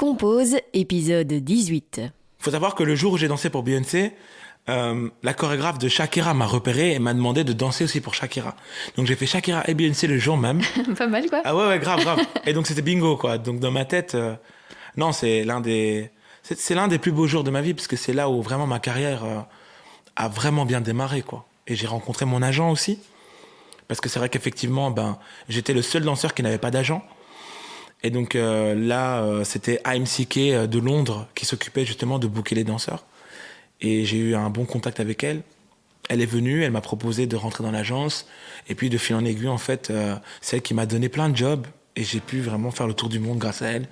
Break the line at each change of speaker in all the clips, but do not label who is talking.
Compose, épisode 18.
Il faut savoir que le jour où j'ai dansé pour Beyoncé, la chorégraphe de Shakira m'a repéré et m'a demandé de danser aussi pour Shakira. Donc j'ai fait Shakira et Beyoncé le jour même.
Pas mal, quoi.
Ah ouais, grave. Et donc c'était bingo, quoi. Donc dans ma tête, non, c'est l'un des plus beaux jours de ma vie, parce que c'est là où vraiment ma carrière a vraiment bien démarré, quoi. Et j'ai rencontré mon agent aussi, parce que c'est vrai qu'effectivement, j'étais le seul danseur qui n'avait pas d'agent. Et donc c'était AMCK de Londres qui s'occupait justement de booker les danseurs. Et j'ai eu un bon contact avec elle. Elle est venue, elle m'a proposé de rentrer dans l'agence. Et puis de fil en aiguille, en fait, c'est elle qui m'a donné plein de jobs. Et j'ai pu vraiment faire le tour du monde grâce à elle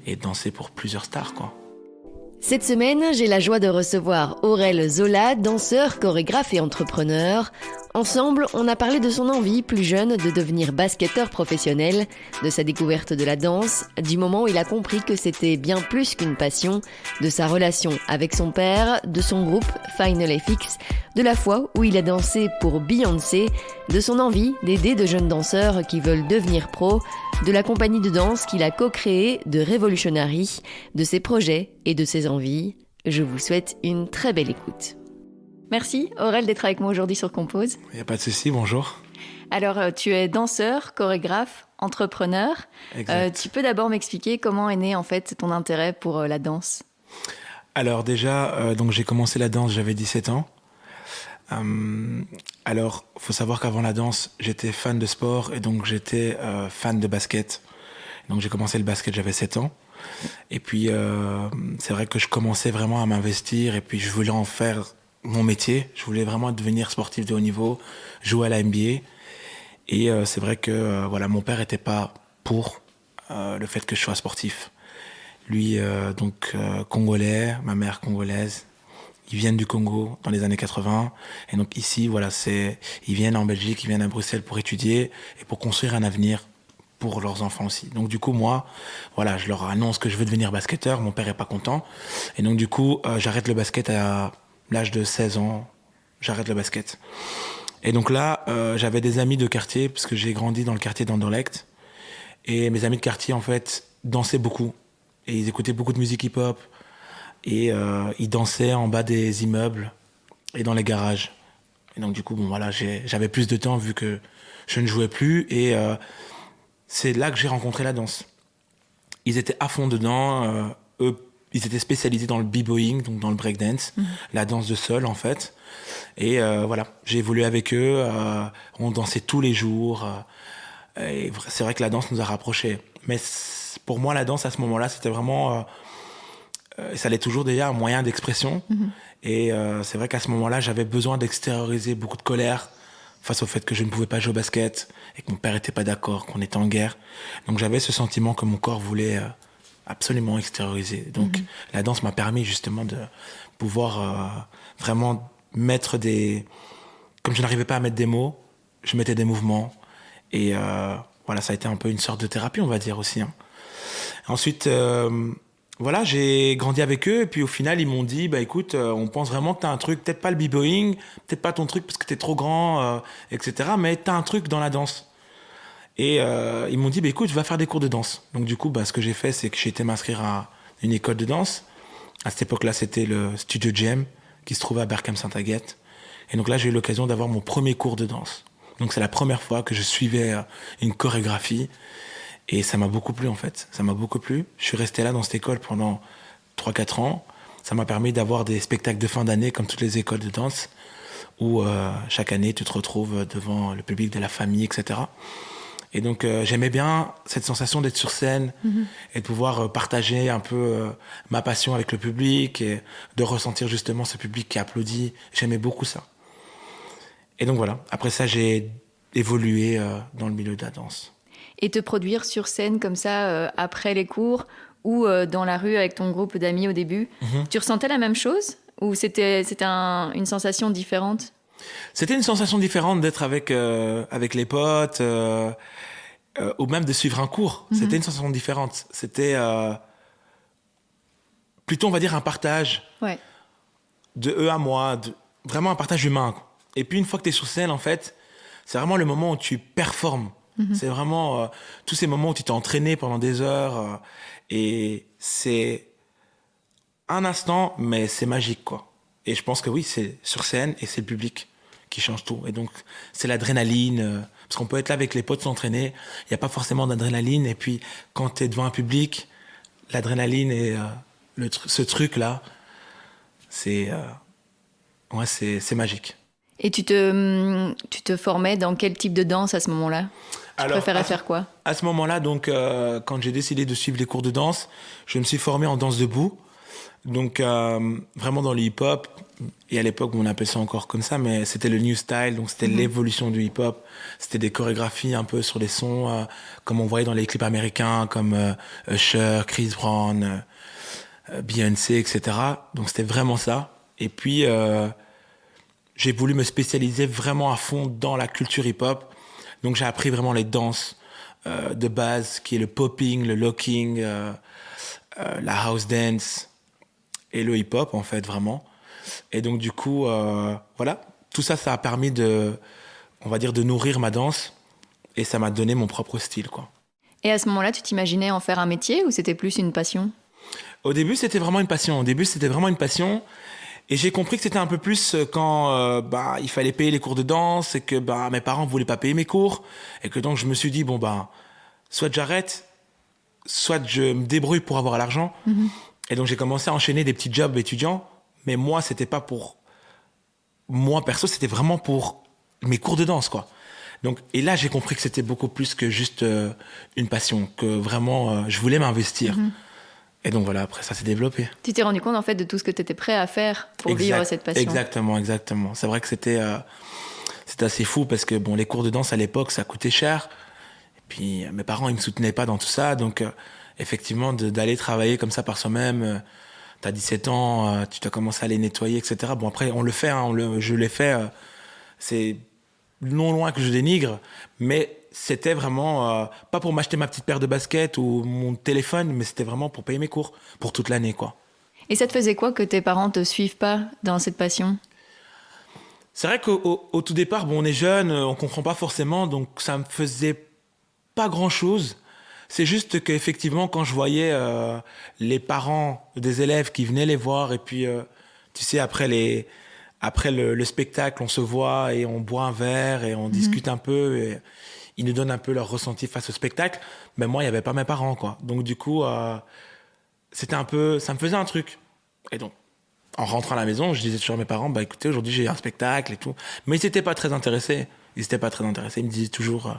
et danser pour plusieurs stars, quoi.
Cette semaine, j'ai la joie de recevoir Aurel Zola, danseur, chorégraphe et entrepreneur. Ensemble, on a parlé de son envie, plus jeune, de devenir basketteur professionnel, de sa découverte de la danse, du moment où il a compris que c'était bien plus qu'une passion, de sa relation avec son père, de son groupe Final FX, de la fois où il a dansé pour Beyoncé, de son envie d'aider de jeunes danseurs qui veulent devenir pros, de la compagnie de danse qu'il a co-créée de Revolutionary, de ses projets et de ses envies. Je vous souhaite une très belle écoute. Merci Aurel d'être avec moi aujourd'hui sur Compose.
Il n'y a pas de souci, bonjour.
Alors tu es danseur, chorégraphe, entrepreneur. Tu peux d'abord m'expliquer comment est né en fait ton intérêt pour la danse?
Alors déjà, donc j'ai commencé la danse, j'avais 17 ans. Alors, il faut savoir qu'avant la danse, j'étais fan de sport et donc j'étais fan de basket. Donc j'ai commencé le basket, j'avais 7 ans. Et puis c'est vrai que je commençais vraiment à m'investir et puis je voulais en faire mon métier. Je voulais vraiment devenir sportif de haut niveau, jouer à la NBA. Et c'est vrai que mon père n'était pas pour le fait que je sois sportif. Lui, congolais, ma mère congolaise. Ils viennent du Congo dans les années 80. Et donc ici, ils viennent en Belgique, ils viennent à Bruxelles pour étudier et pour construire un avenir pour leurs enfants aussi. Donc du coup, moi, je leur annonce que je veux devenir basketteur. Mon père est pas content. Et donc du coup, j'arrête le basket à l'âge de 16 ans. J'arrête le basket. Et donc là, j'avais des amis de quartier, parce que j'ai grandi dans le quartier d'Anderlecht. Et mes amis de quartier, en fait, dansaient beaucoup. Et ils écoutaient beaucoup de musique hip-hop. Et ils dansaient en bas des immeubles et dans les garages. Et donc du coup, j'avais plus de temps vu que je ne jouais plus. Et c'est là que j'ai rencontré la danse. Ils étaient à fond dedans. Eux, ils étaient spécialisés dans le b-boying, donc dans le breakdance, la danse de sol en fait. Et j'ai évolué avec eux. On dansait tous les jours. Et c'est vrai que la danse nous a rapprochés. Mais pour moi, la danse à ce moment-là, c'était vraiment... ça allait toujours déjà un moyen d'expression. Et c'est vrai qu'à ce moment-là, j'avais besoin d'extérioriser beaucoup de colère face au fait que je ne pouvais pas jouer au basket et que mon père n'était pas d'accord, qu'on était en guerre. Donc j'avais ce sentiment que mon corps voulait absolument extérioriser. Donc la danse m'a permis justement de pouvoir vraiment mettre des... Comme je n'arrivais pas à mettre des mots, je mettais des mouvements. Et ça a été un peu une sorte de thérapie, on va dire aussi. Hein. Ensuite... j'ai grandi avec eux et puis au final ils m'ont dit écoute, on pense vraiment que t'as un truc, peut-être pas le b-boying, peut-être pas ton truc parce que t'es trop grand, etc. Mais t'as un truc dans la danse. Et ils m'ont dit écoute, va faire des cours de danse. Donc du coup ce que j'ai fait, c'est que j'ai été m'inscrire à une école de danse. À cette époque-là, c'était le Studio GM qui se trouvait à Berkham-Saint-Agathe. Et donc là, j'ai eu l'occasion d'avoir mon premier cours de danse. Donc c'est la première fois que je suivais une chorégraphie. Et ça m'a beaucoup plu en fait, ça m'a beaucoup plu. Je suis resté là dans cette école pendant 3-4 ans. Ça m'a permis d'avoir des spectacles de fin d'année comme toutes les écoles de danse où chaque année tu te retrouves devant le public de la famille, etc. Et donc j'aimais bien cette sensation d'être sur scène et de pouvoir partager un peu ma passion avec le public et de ressentir justement ce public qui applaudit. J'aimais beaucoup ça. Et donc après ça j'ai évolué dans le milieu de la danse.
Et te produire sur scène comme ça après les cours ou dans la rue avec ton groupe d'amis au début, tu ressentais la même chose ou c'était une sensation différente?
C'était une sensation différente d'être avec les potes ou même de suivre un cours. C'était une sensation différente. C'était plutôt, on va dire, un partage de eux à moi, vraiment un partage humain. Et puis une fois que tu es sur scène, en fait, c'est vraiment le moment où tu performes. C'est vraiment tous ces moments où tu t'es entraîné pendant des heures et c'est un instant, mais c'est magique, quoi. Et je pense que oui, c'est sur scène et c'est le public qui change tout. Et donc, c'est l'adrénaline. Parce qu'on peut être là avec les potes s'entraîner, il n'y a pas forcément d'adrénaline. Et puis, quand tu es devant un public, l'adrénaline et ce truc-là, c'est magique.
Et tu te formais dans quel type de danse à ce moment-là? Tu préférais faire quoi?
À ce moment-là, donc, quand j'ai décidé de suivre les cours de danse, je me suis formé en danse debout. Donc, vraiment dans le hip-hop. Et à l'époque, on appelait ça encore comme ça, mais c'était le new style. Donc, c'était l'évolution du hip-hop. C'était des chorégraphies un peu sur les sons, comme on voyait dans les clips américains, comme Usher, Chris Brown, Beyoncé, etc. Donc, c'était vraiment ça. Et puis, j'ai voulu me spécialiser vraiment à fond dans la culture hip-hop. Donc, j'ai appris vraiment les danses de base, qui est le popping, le locking, la house dance et le hip-hop, en fait, vraiment. Et donc, du coup, voilà. Tout ça, ça a permis on va dire, de nourrir ma danse. Et ça m'a donné mon propre style, quoi.
Et à ce moment-là, tu t'imaginais en faire un métier ou c'était plus une passion?
Au début, c'était vraiment une passion. Et j'ai compris que c'était un peu plus quand il fallait payer les cours de danse et que mes parents ne voulaient pas payer mes cours. Et que donc, je me suis dit, soit j'arrête, soit je me débrouille pour avoir l'argent. Mm-hmm. Et donc, j'ai commencé à enchaîner des petits jobs étudiants. Mais moi, c'était pas pour moi perso, c'était vraiment pour mes cours de danse, quoi. Donc, et là, j'ai compris que c'était beaucoup plus que juste une passion, que vraiment, je voulais m'investir. Mm-hmm. Et donc voilà, après ça s'est développé.
Tu t'es rendu compte en fait de tout ce que tu étais prêt à faire pour vivre cette passion.
Exactement. C'est vrai que c'était assez fou parce que les cours de danse à l'époque, ça coûtait cher. Et puis mes parents, ils me soutenaient pas dans tout ça. Donc effectivement, d'aller travailler comme ça par soi-même, t'as 17 ans, tu dois commencer à les nettoyer, etc. Bon, après, on le fait, je l'ai fait. C'est non loin que je dénigre, mais c'était vraiment pas pour m'acheter ma petite paire de baskets ou mon téléphone, mais c'était vraiment pour payer mes cours pour toute l'année, quoi.
Et ça te faisait quoi que tes parents te suivent pas dans cette passion?
C'est vrai qu'au tout départ, on est jeune, on comprend pas forcément, donc ça me faisait pas grand-chose. C'est juste qu'effectivement, quand je voyais les parents des élèves qui venaient les voir, et puis, tu sais, après le spectacle, on se voit et on boit un verre et on discute un peu, et ils nous donnent un peu leur ressenti face au spectacle. Mais moi, il n'y avait pas mes parents, quoi. Donc, du coup, c'était un peu... Ça me faisait un truc. Et donc, en rentrant à la maison, je disais toujours à mes parents, écoutez, aujourd'hui, j'ai un spectacle et tout. Mais ils n'étaient pas très intéressés. Ils me disaient toujours,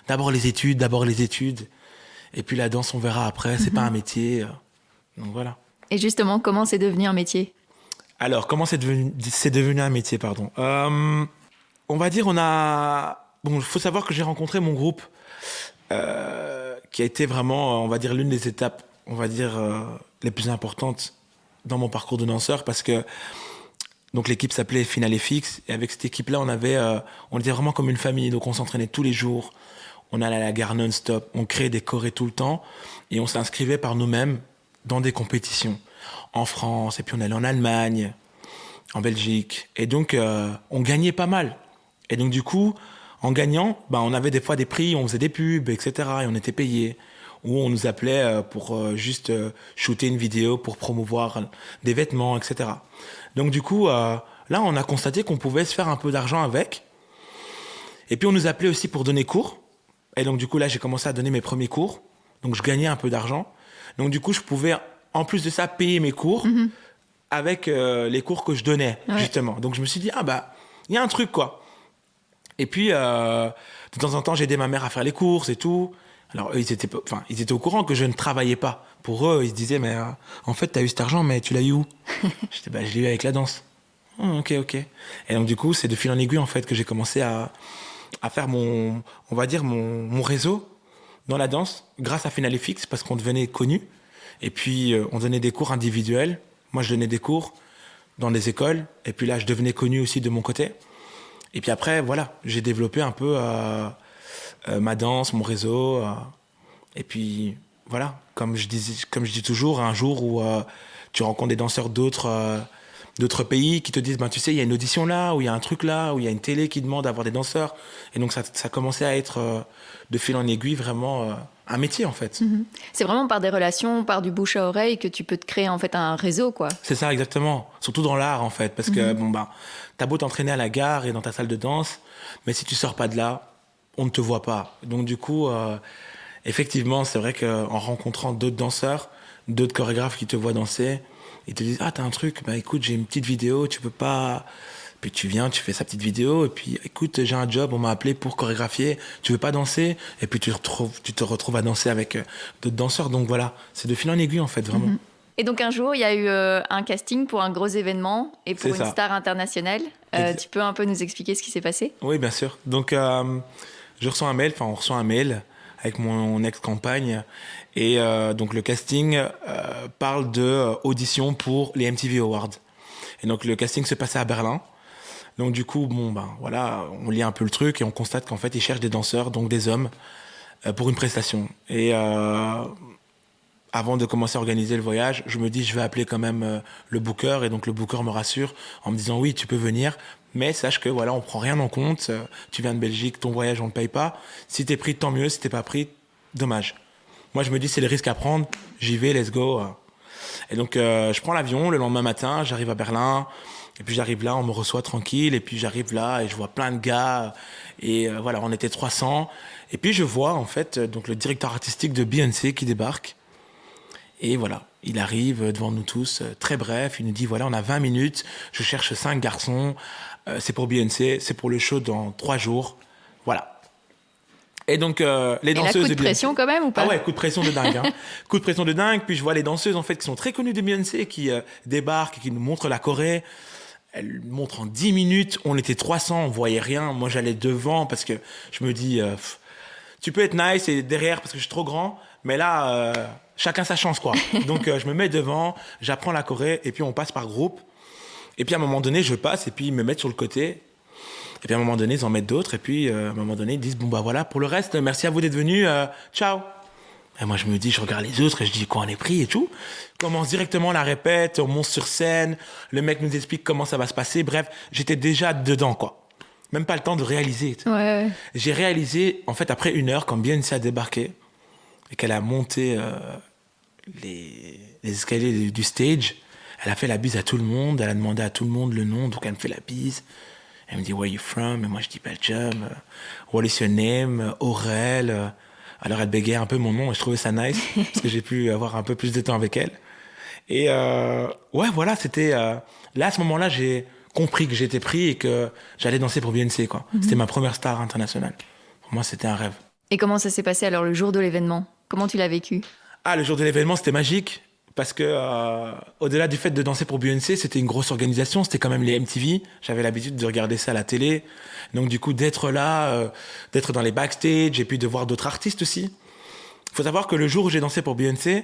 d'abord les études. Et puis la danse, on verra après. C'est pas un métier. Donc, voilà.
Et justement, comment c'est devenu un métier?
Alors, comment c'est devenu un métier, pardon. On va dire, il faut savoir que j'ai rencontré mon groupe, qui a été vraiment, on va dire, l'une des étapes, les plus importantes dans mon parcours de danseur, parce que donc l'équipe s'appelait Finale FX, et avec cette équipe-là, on était vraiment comme une famille, donc on s'entraînait tous les jours, on allait à la gare non-stop, on créait des chorés tout le temps, et on s'inscrivait par nous-mêmes dans des compétitions en France, et puis on allait en Allemagne, en Belgique, et donc on gagnait pas mal. Et donc du coup, en gagnant, on avait des fois des prix, on faisait des pubs, etc. Et on était payé. Ou on nous appelait pour juste shooter une vidéo pour promouvoir des vêtements, etc. Donc du coup, là, on a constaté qu'on pouvait se faire un peu d'argent avec. Et puis on nous appelait aussi pour donner cours. Et donc du coup, là, j'ai commencé à donner mes premiers cours. Donc je gagnais un peu d'argent. Donc du coup, je pouvais, en plus de ça, payer mes cours avec les cours que je donnais, justement. Donc je me suis dit, il y a un truc, quoi. Et puis, de temps en temps, j'ai aidé ma mère à faire les courses et tout. Alors, eux, ils étaient au courant que je ne travaillais pas. Pour eux, ils se disaient, mais en fait, t'as eu cet argent, mais tu l'as eu où? Je l'ai eu avec la danse. Oh, ok. Et donc, du coup, c'est de fil en aiguille, en fait, que j'ai commencé à faire mon réseau dans la danse, grâce à Finale FX, parce qu'on devenait connus. Et puis, on donnait des cours individuels. Moi, je donnais des cours dans des écoles. Et puis là, je devenais connu aussi de mon côté. Et puis après, voilà, j'ai développé un peu ma danse, mon réseau. Et puis, voilà, comme je dis toujours, un jour où tu rencontres des danseurs d'autres d'autres pays qui te disent, ben, tu sais, il y a une audition là, ou il y a un truc là, ou il y a une télé qui demande d'avoir des danseurs. Et donc, ça commençait à être, de fil en aiguille, vraiment un métier, en fait.
C'est vraiment par des relations, par du bouche à oreille que tu peux te créer, en fait, un réseau, quoi.
C'est ça, exactement. Surtout dans l'art, en fait. Parce que, bon, ben, t'as beau t'entraîner à la gare et dans ta salle de danse, mais si tu sors pas de là, on ne te voit pas. Donc, du coup, effectivement, c'est vrai qu'en rencontrant d'autres danseurs, d'autres chorégraphes qui te voient danser, ils te disent, ah, t'as un truc, bah écoute, j'ai une petite vidéo, tu peux pas... Puis tu viens, tu fais sa petite vidéo, et puis écoute, j'ai un job, on m'a appelé pour chorégraphier, tu veux pas danser? Et puis tu te retrouves à danser avec d'autres danseurs. Donc voilà, c'est de fil en aiguille en fait, vraiment.
Et donc un jour, il y a eu un casting pour un gros événement et pour une star internationale. Tu peux un peu nous expliquer ce qui s'est passé? Oui,
bien sûr. Donc on reçoit un mail avec mon ex-compagne, et donc le casting parle de audition pour les MTV Awards. Et donc le casting se passait à Berlin. Donc du coup, bon, ben voilà, on lit un peu le truc et on constate qu'en fait, ils cherchent des danseurs, donc des hommes, pour une prestation. Et avant de commencer à organiser le voyage, je me dis, je vais appeler quand même le booker. Et donc le booker me rassure en me disant, oui, tu peux venir, mais sache que voilà, on prend rien en compte. Tu viens de Belgique, ton voyage, on le paye pas. Si t'es pris, tant mieux. Si t'es pas pris, dommage. Moi, je me dis, c'est le risque à prendre. J'y vais, let's go. Et donc, je prends l'avion le lendemain matin, j'arrive à Berlin. Et puis j'arrive là, on me reçoit tranquille. Et puis j'arrive là et je vois plein de gars. Et voilà, on était 300. Et puis je vois en fait donc le directeur artistique de Beyoncé qui débarque. Et voilà, il arrive devant nous tous, très bref. Il nous dit, voilà, on a 20 minutes. Je cherche 5 garçons. C'est pour Beyoncé. C'est pour le show dans 3 jours. Voilà. Et donc, les danseuses...
Et là, coup de pression quand même ou pas?
Ah ouais, coup de pression de dingue. Hein. Coup de pression de dingue. Puis je vois les danseuses en fait qui sont très connues de Beyoncé qui débarquent et qui nous montrent la Corée. Elle montre en 10 minutes, on était 300, on voyait rien. Moi, j'allais devant parce que je me dis, tu peux être nice et derrière parce que je suis trop grand, mais là, chacun sa chance, quoi. Donc, je me mets devant, j'apprends la Corée et puis on passe par groupe. Et puis, à un moment donné, je passe et puis ils me mettent sur le côté. Et puis, à un moment donné, ils en mettent d'autres. Et puis, à un moment donné, ils disent, bon, bah voilà, pour le reste, merci à vous d'être venus, ciao. Et moi, je me dis, je regarde les autres et je dis, quoi, on est pris et tout. On commence directement la répète, on monte sur scène, le mec nous explique comment ça va se passer. Bref, j'étais déjà dedans, quoi. Même pas le temps de réaliser.
Ouais.
J'ai réalisé, en fait, après 1 heure, quand Beyoncé a débarqué et qu'elle a monté les escaliers du stage, elle a fait la bise à tout le monde, elle a demandé à tout le monde le nom, donc elle me fait la bise. Elle me dit, where are you from? Et moi, je dis Belgium. What is your name? Aurel. Alors, elle bégayait un peu mon nom et je trouvais ça nice parce que j'ai pu avoir un peu plus de temps avec elle. Et ouais, voilà, c'était... là, à ce moment-là, j'ai compris que j'étais pris et que j'allais danser pour Beyoncé, quoi. C'était ma première star internationale. Pour moi, c'était un rêve.
Et comment ça s'est passé alors le jour de l'événement? Comment tu l'as vécu?
Ah, le jour de l'événement, c'était magique parce que au-delà du fait de danser pour Beyoncé, c'était une grosse organisation. C'était quand même les MTV. J'avais l'habitude de regarder ça à la télé. Donc du coup, d'être là, d'être dans les backstage et puis de voir d'autres artistes aussi. Il faut savoir que le jour où j'ai dansé pour Beyoncé,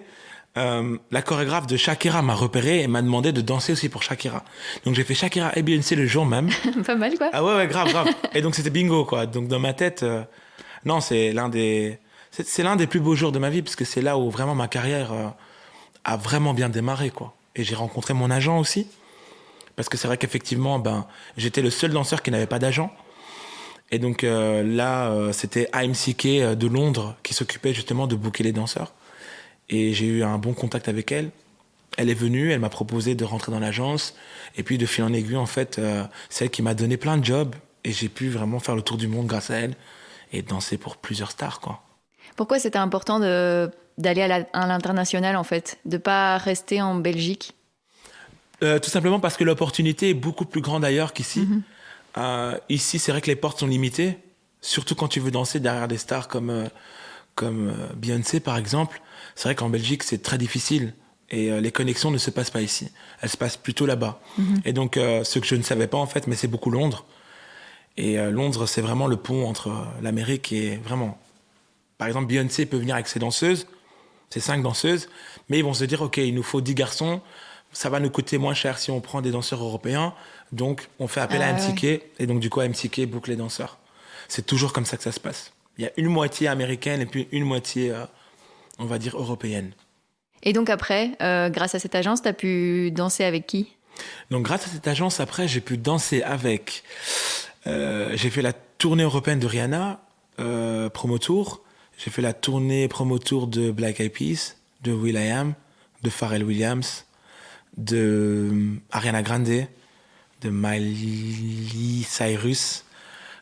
la chorégraphe de Shakira m'a repéré et m'a demandé de danser aussi pour Shakira. Donc j'ai fait Shakira et Beyoncé le jour même.
Pas mal, quoi.
Ah ouais, grave. Et donc c'était bingo, quoi. Donc dans ma tête, non, c'est l'un des plus beaux jours de ma vie parce que c'est là où vraiment ma carrière a vraiment bien démarré, quoi. Et j'ai rencontré mon agent aussi. Parce que c'est vrai qu'effectivement, j'étais le seul danseur qui n'avait pas d'agent. Et donc là, c'était AMCK de Londres qui s'occupait justement de booker les danseurs. Et j'ai eu un bon contact avec elle. Elle est venue, elle m'a proposé de rentrer dans l'agence. Et puis de fil en aiguille, en fait, c'est elle qui m'a donné plein de jobs. Et j'ai pu vraiment faire le tour du monde grâce à elle et danser pour plusieurs stars, quoi.
Pourquoi c'était important d'aller à l'international, en fait, de pas rester en Belgique?
Tout simplement parce que l'opportunité est beaucoup plus grande ailleurs qu'ici. Ici, c'est vrai que les portes sont limitées, surtout quand tu veux danser derrière des stars comme Beyoncé, par exemple. C'est vrai qu'en Belgique, c'est très difficile et les connexions ne se passent pas ici. Elles se passent plutôt là-bas. Et donc, ce que je ne savais pas, en fait, mais c'est beaucoup Londres. Et Londres, c'est vraiment le pont entre l'Amérique et vraiment... Par exemple, Beyoncé peut venir avec ses danseuses, ses 5 danseuses, mais ils vont se dire, OK, il nous faut 10 garçons, ça va nous coûter moins cher si on prend des danseurs européens, donc on fait appel à AMCK, et donc du coup, AMCK boucle les danseurs. C'est toujours comme ça que ça se passe. Il y a une moitié américaine et puis une moitié, on va dire, européenne.
Et donc après, grâce à cette agence, tu as pu danser avec qui?
Donc grâce à cette agence, après, j'ai pu danser avec. J'ai fait la tournée européenne de Rihanna, promo tour. J'ai fait la tournée promo tour de Black Eyed Peas, de will.i.am, de Pharrell Williams, de Ariana Grande, de Miley Cyrus,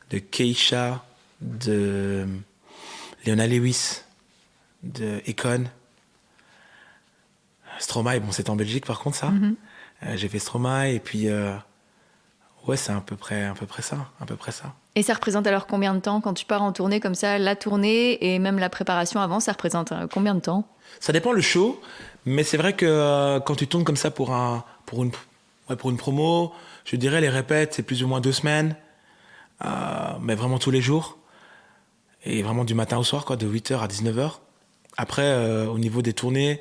de Keisha, de Leona Lewis, de Akon. Stromae, bon, c'est en Belgique par contre, ça. J'ai fait Stromae et puis ouais, c'est à peu près ça.
Et ça représente alors combien de temps quand tu pars en tournée comme ça? La tournée et même la préparation avant, ça représente combien de temps?
Ça dépend le show, mais c'est vrai que quand tu tournes comme ça pour une promo, je dirais les répètes, c'est plus ou moins 2 semaines, mais vraiment tous les jours. Et vraiment du matin au soir, quoi, de 8h à 19h. Après, au niveau des tournées,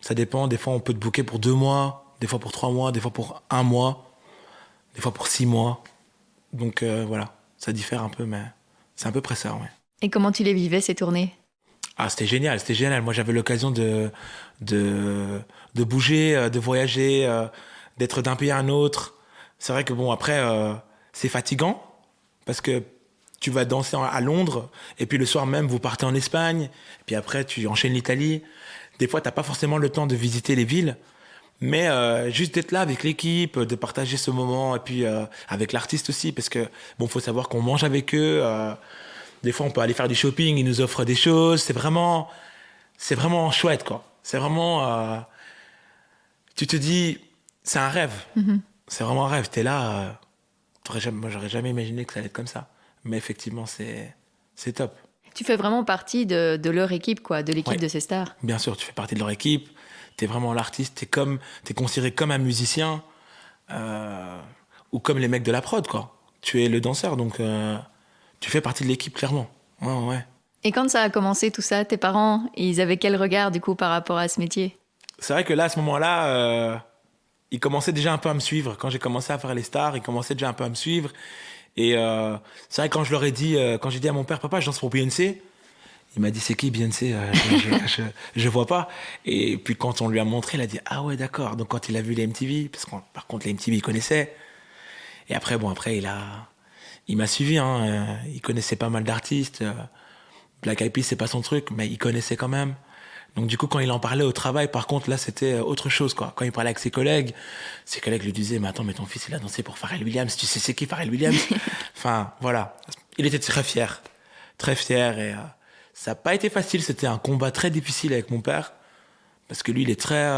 ça dépend. Des fois, on peut te booker pour 2 mois, des fois pour 3 mois, des fois pour 1 mois, des fois pour 6 mois. Donc voilà, ça diffère un peu, mais c'est à peu près ça, ouais.
Et comment tu les vivais, ces tournées?
Ah, c'était génial. Moi, j'avais l'occasion de bouger, de voyager, d'être d'un pays à un autre. C'est vrai que bon, après, c'est fatigant parce que tu vas danser à Londres et puis le soir même, vous partez en Espagne. Et puis après, tu enchaînes l'Italie. Des fois, t'as pas forcément le temps de visiter les villes, mais juste d'être là avec l'équipe, de partager ce moment et puis avec l'artiste aussi, parce que bon, faut savoir qu'on mange avec eux. Des fois, on peut aller faire du shopping, ils nous offrent des choses. C'est vraiment chouette, quoi. C'est vraiment, tu te dis, c'est un rêve. C'est vraiment un rêve. T'es là, moi, j'aurais jamais imaginé que ça allait être comme ça. Mais effectivement, c'est top.
Tu fais vraiment partie de leur équipe, quoi, de l'équipe de ces stars.
Bien sûr, tu fais partie de leur équipe. T'es vraiment l'artiste. T'es considéré comme un musicien ou comme les mecs de la prod, quoi. Tu es le danseur, donc tu fais partie de l'équipe, clairement. Ouais.
Et quand ça a commencé, tout ça, tes parents, ils avaient quel regard, du coup, par rapport à ce métier?
C'est vrai que là, à ce moment-là, ils commençaient déjà un peu à me suivre. Quand j'ai commencé à faire les stars, ils commençaient déjà un peu à me suivre. Et c'est vrai que quand je leur ai dit, quand j'ai dit à mon père, papa, je danse pour Beyoncé, il m'a dit, c'est qui Beyoncé? Je vois pas. Et puis quand on lui a montré, il a dit, ah ouais, d'accord. Donc quand il a vu les MTV, parce que par contre les MTV, il connaissait. Et après, il m'a suivi. Il connaissait pas mal d'artistes. Black Eyed Peas, c'est pas son truc, mais il connaissait quand même. Donc du coup, quand il en parlait au travail, par contre, là, c'était autre chose, quoi. Quand il parlait avec ses collègues lui disaient, mais attends, mais ton fils, il a dansé pour Pharrell Williams. Tu sais c'est qui Pharrell Williams? Enfin, voilà. Il était très fier. Très fier. Et ça n'a pas été facile. C'était un combat très difficile avec mon père. Parce que lui, il est très...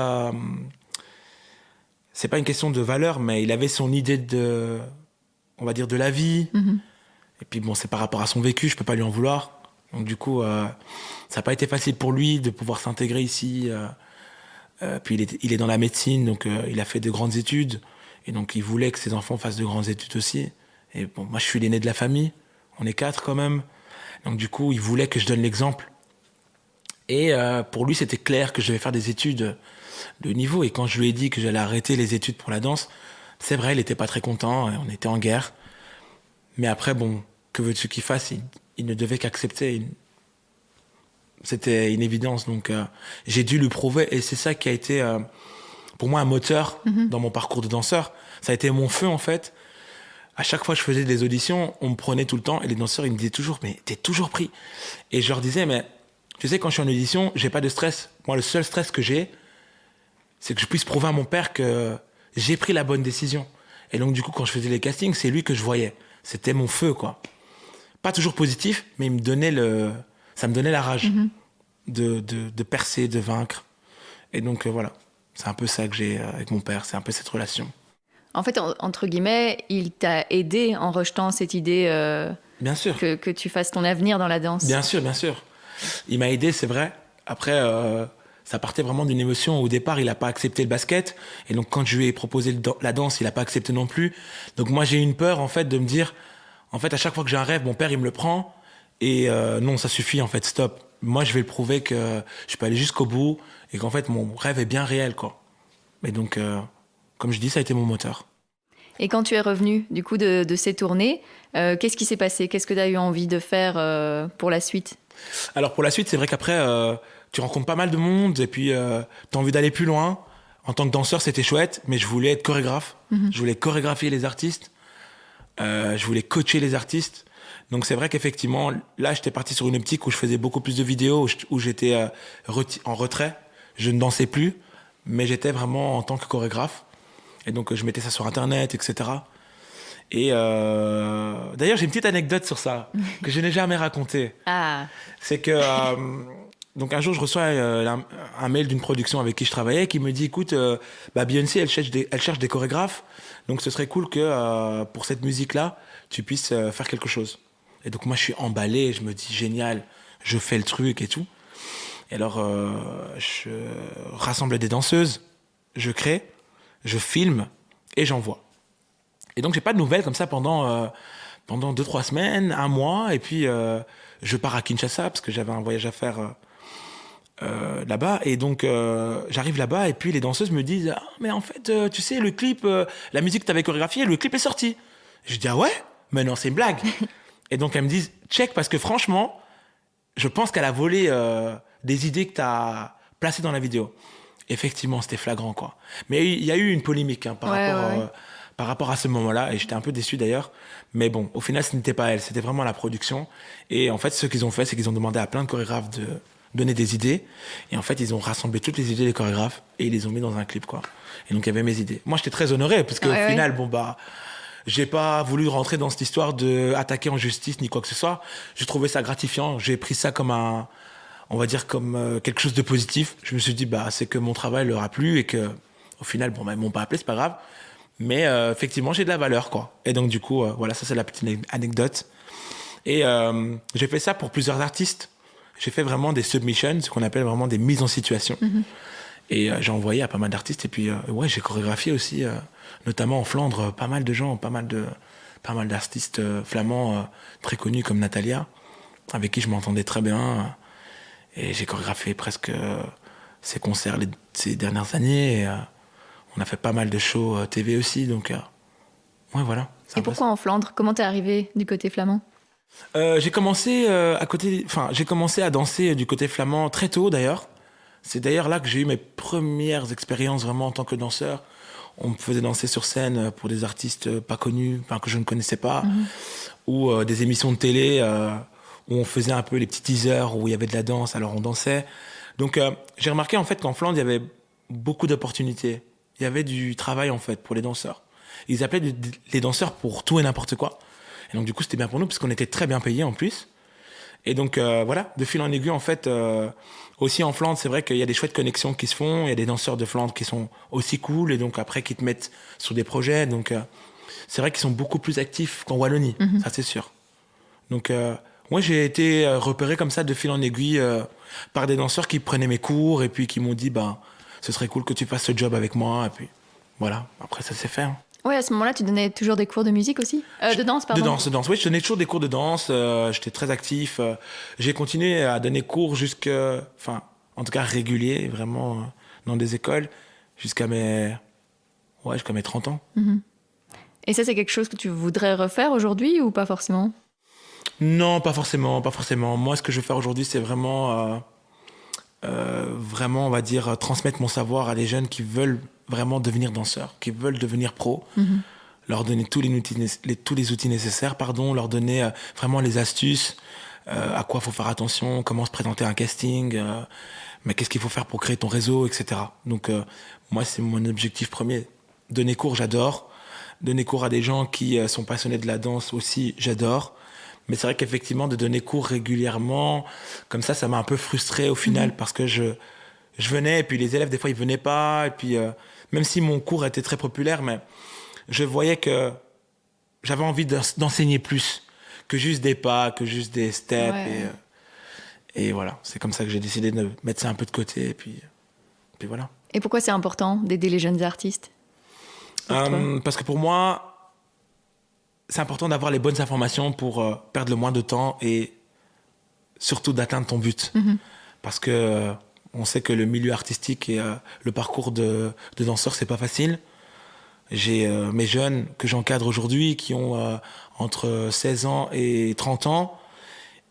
c'est pas une question de valeur, mais il avait son idée on va dire, de la vie. Et puis bon, c'est par rapport à son vécu, je peux pas lui en vouloir. Donc du coup, ça n'a pas été facile pour lui de pouvoir s'intégrer ici. Puis il est dans la médecine, donc il a fait de grandes études. Et donc il voulait que ses enfants fassent de grandes études aussi. Et bon, moi je suis l'aîné de la famille, on est 4 quand même. Donc du coup, il voulait que je donne l'exemple. Et pour lui, c'était clair que je devais faire des études de niveau. Et quand je lui ai dit que j'allais arrêter les études pour la danse, c'est vrai, il n'était pas très content, on était en guerre. Mais après, bon, que veux-tu qu'il fasse? Il ne devait qu'accepter. C'était une évidence. Donc, j'ai dû lui prouver. Et c'est ça qui a été, pour moi, un moteur dans mon parcours de danseur. Ça a été mon feu, en fait. À chaque fois que je faisais des auditions, on me prenait tout le temps. Et les danseurs, ils me disaient toujours, mais t'es toujours pris. Et je leur disais, mais tu sais, quand je suis en audition, j'ai pas de stress. Moi, le seul stress que j'ai, c'est que je puisse prouver à mon père que j'ai pris la bonne décision. Et donc, du coup, quand je faisais les castings, c'est lui que je voyais. C'était mon feu, quoi. Pas toujours positif, mais ça me donnait la rage de percer, de vaincre. Et donc, voilà. C'est un peu ça que j'ai avec mon père. C'est un peu cette relation.
En fait, entre guillemets, il t'a aidé en rejetant cette idée
bien sûr.
Que tu fasses ton avenir dans la danse.
Bien sûr, bien sûr. Il m'a aidé, c'est vrai. Après, ça partait vraiment d'une émotion. Au départ, il n'a pas accepté le basket. Et donc, quand je lui ai proposé la danse, il n'a pas accepté non plus. Donc, moi, j'ai eu une peur, en fait, de me dire... En fait, à chaque fois que j'ai un rêve, mon père, il me le prend. Et non, ça suffit, en fait, stop. Moi, je vais le prouver que je peux aller jusqu'au bout et qu'en fait, mon rêve est bien réel, quoi. Et donc, comme je dis, ça a été mon moteur.
Et quand tu es revenu, du coup, de ces tournées, qu'est-ce qui s'est passé? Qu'est-ce que tu as eu envie de faire pour la suite?
Alors, pour la suite, c'est vrai qu'après, tu rencontres pas mal de monde et puis tu as envie d'aller plus loin. En tant que danseur, c'était chouette, mais je voulais être chorégraphe. Je voulais chorégraphier les artistes. Je voulais coacher les artistes. Donc c'est vrai qu'effectivement, là, j'étais parti sur une optique où je faisais beaucoup plus de vidéos, où j'étais en retrait. Je ne dansais plus, mais j'étais vraiment en tant que chorégraphe. Et donc, je mettais ça sur Internet, etc. Et d'ailleurs, j'ai une petite anecdote sur ça, que je n'ai jamais racontée.
Ah.
C'est que... donc un jour, je reçois un mail d'une production avec qui je travaillais qui me dit, écoute, Beyoncé, elle cherche des chorégraphes, donc ce serait cool que pour cette musique-là, tu puisses faire quelque chose. Et donc moi, je suis emballé, je me dis, génial, je fais le truc et tout. Et alors, je rassemble des danseuses, je crée, je filme et j'envoie. Et donc, j'ai pas de nouvelles comme ça pendant 2-3 semaines, un mois, et puis je pars à Kinshasa parce que j'avais un voyage à faire là-bas. Et donc, j'arrive là-bas et puis les danseuses me disent « Ah, mais en fait, tu sais, le clip, la musique que tu avais chorégraphiée, le clip est sorti. » Je dis « Ah ouais? Mais non, c'est une blague. » Et donc, elles me disent « Check, parce que franchement, je pense qu'elle a volé des idées que tu as placées dans la vidéo. » Effectivement, c'était flagrant, quoi. Mais il y a eu une polémique par rapport à ce moment-là, et j'étais un peu déçu d'ailleurs. Mais bon, au final, ce n'était pas elle, c'était vraiment la production. Et en fait, ce qu'ils ont fait, c'est qu'ils ont demandé à plein de chorégraphes de donner des idées. Et en fait, ils ont rassemblé toutes les idées des chorégraphes et ils les ont mis dans un clip, quoi. Et donc, il y avait mes idées. Moi, j'étais très honoré, parce qu'au final, j'ai pas voulu rentrer dans cette histoire d'attaquer en justice ni quoi que ce soit. J'ai trouvé ça gratifiant. J'ai pris ça comme on va dire comme quelque chose de positif. Je me suis dit, c'est que mon travail leur a plu et que, au final, ils m'ont pas appelé, c'est pas grave. Mais effectivement, j'ai de la valeur, quoi. Et donc, du coup, voilà, ça, c'est la petite anecdote. Et j'ai fait ça pour plusieurs artistes. J'ai fait vraiment des submissions, ce qu'on appelle vraiment des mises en situation. Et j'ai envoyé à pas mal d'artistes. Et puis, j'ai chorégraphié aussi, notamment en Flandre, pas mal de gens, pas mal d'artistes flamands très connus comme Natalia, avec qui je m'entendais très bien. Et j'ai chorégraphié presque ces concerts ces dernières années. Et, on a fait pas mal de shows TV aussi, donc voilà.
Et pourquoi en Flandre? Comment t'es arrivé du côté flamand?
J'ai commencé à danser du côté flamand très tôt d'ailleurs. C'est d'ailleurs là que j'ai eu mes premières expériences vraiment en tant que danseur. On me faisait danser sur scène pour des artistes pas connus, que je ne connaissais pas, ou des émissions de télé où on faisait un peu les petits teasers où il y avait de la danse, alors on dansait. Donc j'ai remarqué en fait qu'en Flandre il y avait beaucoup d'opportunités. Il y avait du travail, en fait, pour les danseurs. Ils appelaient les danseurs pour tout et n'importe quoi. Et donc, du coup, c'était bien pour nous, parce qu'on était très bien payés, en plus. Et donc, voilà, de fil en aiguille, en fait, aussi en Flandre, c'est vrai qu'il y a des chouettes connexions qui se font. Il y a des danseurs de Flandre qui sont aussi cool, et donc, après, qui te mettent sur des projets. Donc, c'est vrai qu'ils sont beaucoup plus actifs qu'en Wallonie, ça, c'est sûr. Donc, moi, j'ai été repéré comme ça, de fil en aiguille, par des danseurs qui prenaient mes cours, et puis qui m'ont dit, ce serait cool que tu fasses ce job avec moi. Et puis, voilà. Après, ça s'est fait. Hein.
Ouais, à ce moment-là, tu donnais toujours des cours de musique aussi? De danse, pardon.
De danse. Oui, je donnais toujours des cours de danse. J'étais très actif. J'ai continué à donner cours en tout cas réguliers, vraiment, dans des écoles, jusqu'à mes 30 ans.
Et ça, c'est quelque chose que tu voudrais refaire aujourd'hui ou pas forcément?
Non, pas forcément. Moi, ce que je veux faire aujourd'hui, c'est vraiment... vraiment, on va dire, transmettre mon savoir à des jeunes qui veulent vraiment devenir danseurs, qui veulent devenir pros, leur donner tous les outils nécessaires, leur donner vraiment les astuces, à quoi il faut faire attention, comment se présenter à un casting, mais qu'est-ce qu'il faut faire pour créer ton réseau, etc. Donc, moi, c'est mon objectif premier. Donner cours, j'adore. Donner cours à des gens qui sont passionnés de la danse aussi, j'adore. Mais c'est vrai qu'effectivement, de donner cours régulièrement, comme ça m'a un peu frustré au final, parce que je venais, et puis les élèves, des fois, ils venaient pas, et puis même si mon cours était très populaire, mais je voyais que j'avais envie d'enseigner plus, que juste des pas, que juste des steps, et voilà. C'est comme ça que j'ai décidé de mettre ça un peu de côté, et puis voilà.
Et pourquoi c'est important d'aider les jeunes artistes?
Parce que pour moi, c'est important d'avoir les bonnes informations pour perdre le moins de temps et surtout d'atteindre ton but. Parce que on sait que le milieu artistique et le parcours de danseur, c'est pas facile. J'ai mes jeunes que j'encadre aujourd'hui qui ont entre 16 ans et 30 ans.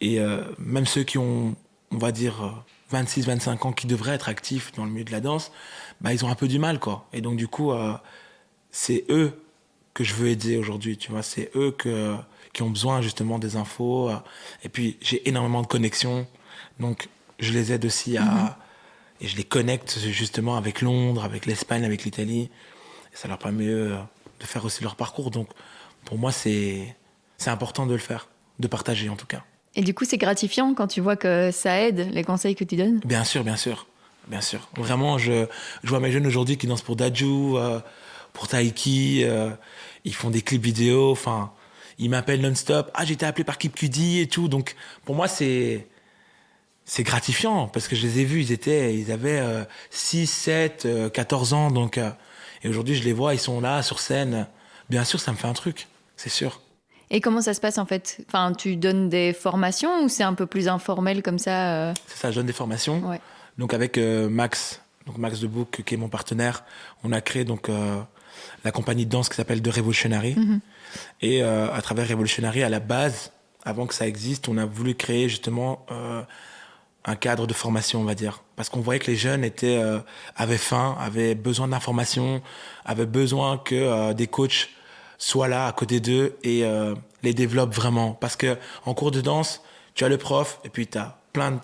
Et même ceux qui ont, on va dire, 26, 25 ans qui devraient être actifs dans le milieu de la danse, bah, ils ont un peu du mal, quoi. Et donc, du coup, c'est eux que je veux aider aujourd'hui, tu vois. C'est eux qui ont besoin, justement, des infos. Et puis, j'ai énormément de connexions. Donc, je les aide aussi et je les connecte, justement, avec Londres, avec l'Espagne, avec l'Italie. Et ça leur permet, de faire aussi leur parcours. Donc, pour moi, c'est important de le faire, de partager, en tout cas.
Et du coup, c'est gratifiant quand tu vois que ça aide, les conseils que tu donnes?
Bien sûr, bien sûr. Bien sûr. Vraiment, je vois mes jeunes aujourd'hui qui dansent pour Daju, pour Taiki, ils font des clips vidéo, enfin, ils m'appellent non-stop. Ah, j'ai été appelé par Kip Cudi et tout. Donc, pour moi, c'est gratifiant parce que je les ai vus, ils avaient 6, 7, 14 ans. Donc, et aujourd'hui, je les vois, ils sont là sur scène. Bien sûr, ça me fait un truc, c'est sûr.
Et comment ça se passe en fait? Enfin, tu donnes des formations ou c'est un peu plus informel comme ça?
C'est ça, je donne des formations.
Ouais.
Donc avec Max de Book, qui est mon partenaire, on a créé donc la compagnie de danse qui s'appelle The Revolutionary. Et à travers Revolutionary, à la base, avant que ça existe, on a voulu créer justement un cadre de formation, on va dire. Parce qu'on voyait que les jeunes avaient faim, avaient besoin d'informations, avaient besoin que des coachs soient là à côté d'eux et les développent vraiment. Parce que en cours de danse, tu as le prof et puis tu as plein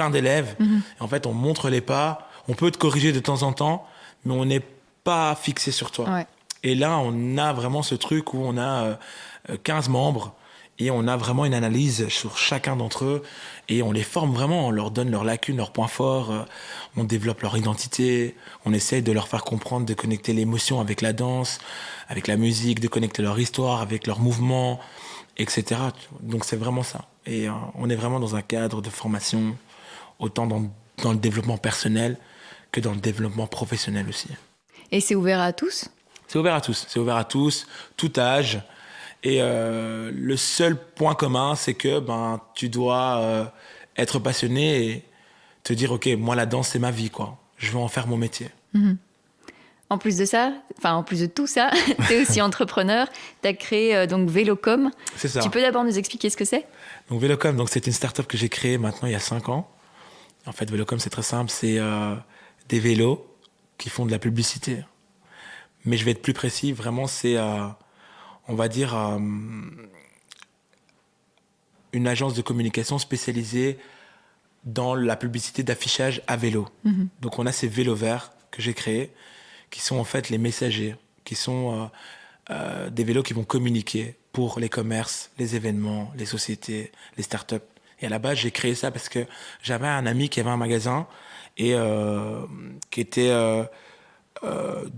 d'élèves. Et en fait, on montre les pas, on peut te corriger de temps en temps, mais on n'est pas fixé sur toi.
Ouais.
Et là, on a vraiment ce truc où on a 15 membres et on a vraiment une analyse sur chacun d'entre eux et on les forme vraiment, on leur donne leurs lacunes, leurs points forts, on développe leur identité, on essaye de leur faire comprendre, de connecter l'émotion avec la danse, avec la musique, de connecter leur histoire avec leurs mouvements, etc. Donc c'est vraiment ça. Et on est vraiment dans un cadre de formation, autant dans le développement personnel que dans le développement professionnel aussi.
Et c'est ouvert à tous?
C'est ouvert à tous, tout âge. Et le seul point commun, c'est que tu dois être passionné et te dire, OK, moi, la danse, c'est ma vie, quoi. Je veux en faire mon métier.
En plus de ça, en plus de tout ça, tu es aussi entrepreneur. Tu as créé donc Vélocom.
C'est ça.
Tu peux d'abord nous expliquer ce que c'est?
Donc Vélocom, donc, c'est une start-up que j'ai créée maintenant il y a 5 ans. En fait, Vélocom, c'est très simple. C'est des vélos qui font de la publicité. Mais je vais être plus précis. Vraiment, c'est... on va dire, une agence de communication spécialisée dans la publicité d'affichage à vélo. Donc on a ces vélos verts que j'ai créés, qui sont en fait les messagers, qui sont des vélos qui vont communiquer pour les commerces, les événements, les sociétés, les startups. Et à la base, j'ai créé ça parce que j'avais un ami qui avait un magasin et qui était...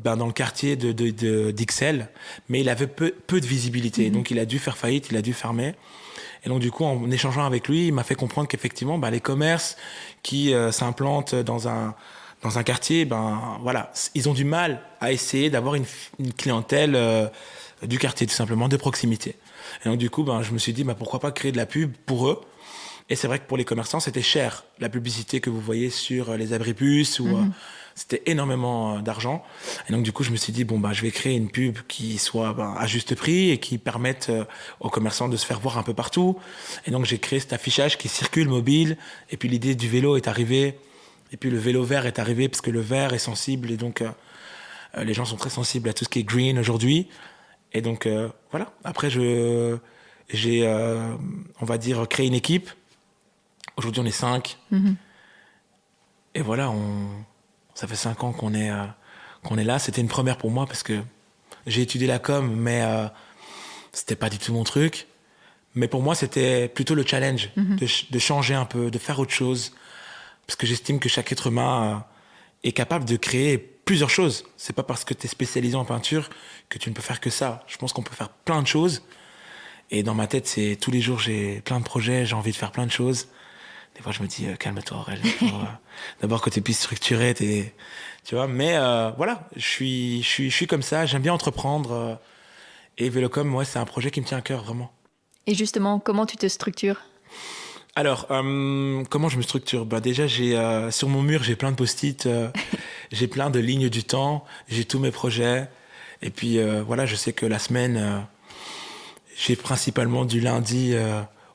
dans le quartier d'Ixelles, mais il avait peu de visibilité. Donc, il a dû faire faillite, il a dû fermer. Et donc, du coup, en échangeant avec lui, il m'a fait comprendre qu'effectivement, les commerces qui s'implantent dans un quartier, voilà, ils ont du mal à essayer d'avoir une clientèle du quartier, tout simplement, de proximité. Et donc, du coup, je me suis dit, pourquoi pas créer de la pub pour eux. Et c'est vrai que pour les commerçants, c'était cher. La publicité que vous voyez sur les abribus ou... c'était énormément d'argent. Et donc, du coup, je me suis dit, je vais créer une pub qui soit à juste prix et qui permette aux commerçants de se faire voir un peu partout. Et donc, j'ai créé cet affichage qui circule mobile. Et puis, l'idée du vélo est arrivée. Et puis, le vélo vert est arrivé parce que le vert est sensible. Et donc, les gens sont très sensibles à tout ce qui est green aujourd'hui. Et donc, voilà. Après, j'ai, on va dire, créé une équipe. Aujourd'hui, on est 5. Et voilà, ça fait 5 ans qu'on est là. C'était une première pour moi parce que j'ai étudié la com, mais c'était pas du tout mon truc. Mais pour moi, c'était plutôt le challenge de changer un peu, de faire autre chose. Parce que j'estime que chaque être humain est capable de créer plusieurs choses. C'est pas parce que tu es spécialisé en peinture que tu ne peux faire que ça. Je pense qu'on peut faire plein de choses. Et dans ma tête, c'est tous les jours, j'ai plein de projets, j'ai envie de faire plein de choses. Des fois, je me dis, calme-toi, Aurel. D'abord, que tu puisses structurer, tu vois. Mais voilà, je suis comme ça. J'aime bien entreprendre. Et Vélocom, c'est un projet qui me tient à cœur, vraiment.
Et justement, comment tu te structures?
Alors, comment je me structure? Déjà, sur mon mur, j'ai plein de post-it. J'ai plein de lignes du temps. J'ai tous mes projets. Et puis, voilà, je sais que la semaine, j'ai principalement du lundi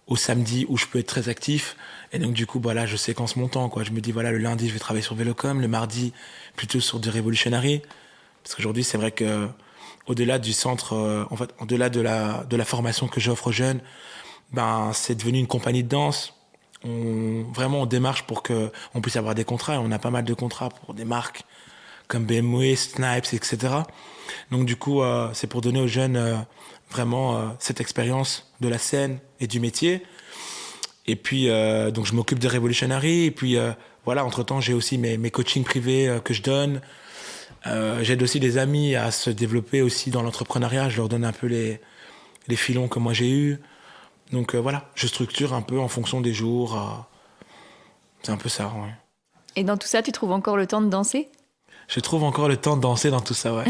au samedi où je peux être très actif. Et donc, du coup, voilà, je séquence mon temps, quoi. Je me dis, voilà, le lundi, je vais travailler sur Vélocom, le mardi, plutôt sur du Revolutionary. Parce qu'aujourd'hui, c'est vrai que au-delà du centre, en fait, au-delà de la formation que j'offre aux jeunes, ben, c'est devenu une compagnie de danse. Vraiment, on démarche pour qu'on puisse avoir des contrats. Et on a pas mal de contrats pour des marques comme BMW, Snipes, etc. Donc, du coup, c'est pour donner aux jeunes vraiment cette expérience de la scène et du métier. Et puis, donc, je m'occupe de Revolutionary. Et puis, voilà, entre-temps, j'ai aussi mes coachings privés que je donne. J'aide aussi des amis à se développer aussi dans l'entrepreneuriat. Je leur donne un peu les filons que moi j'ai eus. Donc, voilà, je structure un peu en fonction des jours. C'est un peu ça, ouais.
Et dans tout ça, tu trouves encore le temps de danser ?
Je trouve encore le temps de danser dans tout ça, ouais.